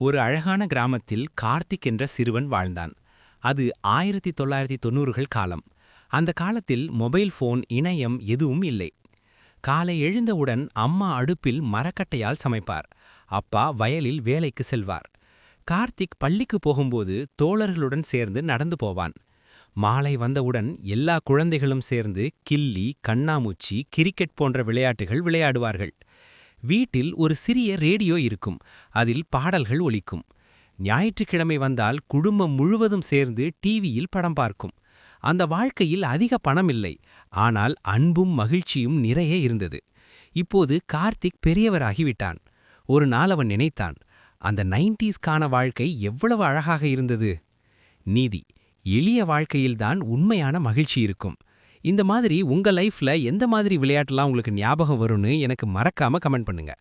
ஒரு அழகான கிராமத்தில் கார்த்திக் என்ற சிறுவன் வாழ்ந்தான். அது 1990கள் காலம். அந்த காலத்தில் மொபைல் போன், இணையம் எதுவும் இல்லை. காலை எழுந்தவுடன் அம்மா அடுப்பில் மரக்கட்டையால் சமைப்பார். அப்பா வயலில் வேலைக்கு செல்வார். கார்த்திக் பள்ளிக்கு போகும்போது தோழர்களுடன் சேர்ந்து நடந்து போவான். மாலை வந்தவுடன் எல்லா குழந்தைகளும் சேர்ந்து கில்லி, கண்ணாமூச்சி, கிரிக்கெட் போன்ற விளையாட்டுகள் விளையாடுவார்கள். வீட்டில் ஒரு சிறிய ரேடியோ இருக்கும். அதில் பாடல்கள் ஒலிக்கும். ஞாயிற்றுக்கிழமை வந்தால் குடும்பம் முழுவதும் சேர்ந்து டிவியில் படம் பார்க்கும். அந்த வாழ்க்கையில் அதிக பணம் இல்லை, ஆனால் அன்பும் மகிழ்ச்சியும் நிறைய இருந்தது. இப்போது கார்த்திக் பெரியவராகிவிட்டான். ஒரு நாள் அவன் நினைத்தான், அந்த 90ஸ்கான வாழ்க்கை எவ்வளவு அழகாக இருந்தது. நீதி: எளிய வாழ்க்கையில்தான் உண்மையான மகிழ்ச்சி இருக்கும். இந்த மாதிரி உங்க லைஃப்ல எந்த மாதிரி விளையாட்டுலாம் உங்களுக்கு ஞாபகம் வரும்னு எனக்கு மறக்காம கமெண்ட் பண்ணுங்க.